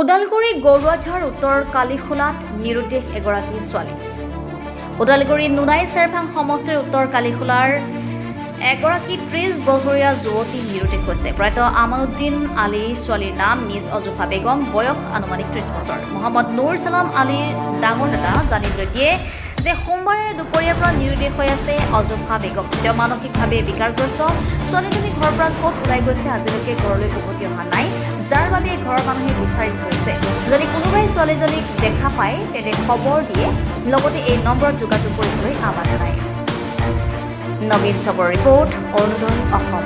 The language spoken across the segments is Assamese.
ওদালগুৰি গৰুৱাঝাৰ উত্তৰ কালিখোলাত নিৰুদ্দেশ এগৰাকী ছোৱালী। ওদালগুৰি নুনাই চেৰভাং সমষ্টিৰ উত্তৰ কালিখোলাৰ এগৰাকী ৩০ বছৰীয়া যুৱতী নিৰুদ্দেশ হৈছে। প্ৰয়াত আমানুদ্দিন আলী ছোৱালীৰ নাম মিছ অজুফা বেগম, বয়স আনুমানিক ৩০ বছৰ। মহম্মদ নুৰ ছালাম আলীৰ ডাঙৰ দাদা জানিবলৈ দিয়ে যে সোমবাৰে দুপৰীয়াৰ পৰা নিৰুদ্দেশ হৈ আছে অজুফা বেগম। তেওঁ মানসিকভাৱে বিকাৰগ্ৰস্ত। ছোৱালীজনী ঘৰৰ পৰা ক'ত ওলাই গৈছে আজিলৈকে ঘৰলৈ উভতি অহা নাই, যাৰ বাবে ঘৰৰ মানুহে বিচাৰি ফুৰিছে। যদি কোনোবাই ছোৱালীজনীক দেখা পায় তেন্তে খবৰ দিয়ে, লগতে এই নম্বৰত যোগাযোগ কৰিবলৈ আহ্বান জনায়। নবীন চবৰ ৰিপৰ্ট, অৰুণোদয় অসম।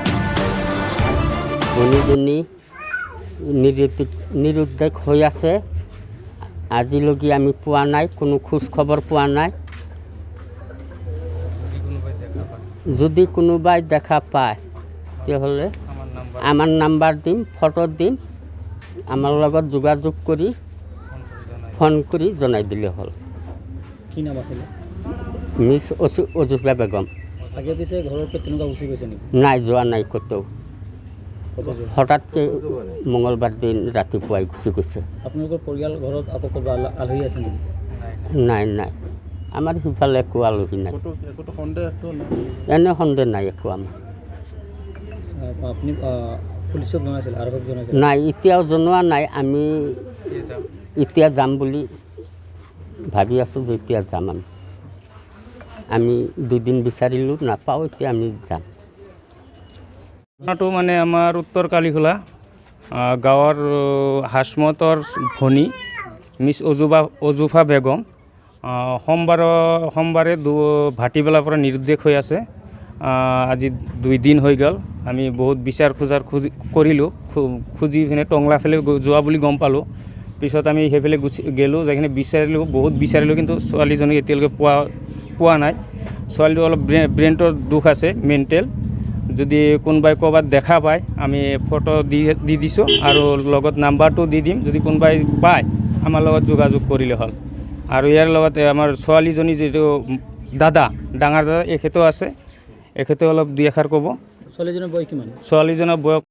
ভনীজনী নিৰুদ্দেশ হৈ আছে। আজিলৈকে আমি পোৱা নাই, কোনো খোজ খবৰ পোৱা নাই। যদি কোনোবাই দেখা পায় তেতিয়াহ'লে আমাৰ নাম্বাৰ দিম, ফটো দিম, আমাৰ লগত যোগাযোগ কৰি ফোন কৰি জনাই দিলে হ'ল। কি নাম আছিলে? মিছ অজুফা বেগম। আগে পিছে ঘৰৰ পৰা তেনেকুৱা গুচি গৈছে নেকি? নাই, যোৱা নাই ক'তো। হঠাৎকৈ মঙলবাৰ দিন ৰাতিপুৱাই গুচি গৈছে। আপোনালোকৰ পৰিয়াল ঘৰত আকৌ ক'ৰবাত আলহী আছে নেকি? নাই নাই, আমাৰ সিফালে একো আলহী নাই, এনে সন্দেহ নাই একো আমাৰ। আপুনি পুলিচক জনাইছিল, আৰক্ষীক জনাইছিল? নাই, এতিয়াও জনোৱা নাই। আমি এতিয়া যাম বুলি ভাবি আছোঁ যে এতিয়া যাম আমি দুদিন বিচাৰিলোঁ, নাপাওঁ, এতিয়া আমি যাম। ঘটনাটো মানে আমাৰ উত্তৰ কালিখোলা গাঁৱৰ হাসমতৰ ভনী মিছ অজুফা বেগম সোমবাৰে ভাটিবেলাৰ পৰা নিৰুদ্দেশ হৈ আছে। আজি 2 দিন হৈ গ'ল। আমি বহুত বিচাৰ খোজাৰ কৰিলোঁ, খুজি কিনে টংলা ফালে যোৱা বুলি গম পালোঁ। পিছত আমি সেইফালে গুচি গ'লোঁ, যাইখিনি বিচাৰিলোঁ, বহুত বিচাৰিলোঁ, কিন্তু ছোৱালীজনীক এতিয়ালৈকে পোৱা নাই। ছোৱালীটো অলপ ব্ৰেইনটোৰ দুখ আছে, মেণ্টেল। যদি কোনোবাই ক'ৰবাত দেখা পায় আমি ফটো দি দিছোঁ আৰু লগত নাম্বাৰটো দি দিম। যদি কোনোবাই পায় আমাৰ লগত যোগাযোগ কৰিলে হ'ল। আৰু ইয়াৰ লগতে আমাৰ ছোৱালীজনী যিটো ডাঙৰ দাদা এখেতো আছে, এখেতে অলপ 2 এষাৰ ক'ব। ছোৱালীজনীৰ বয়স কিমান? ছোৱালীজনৰ বয়স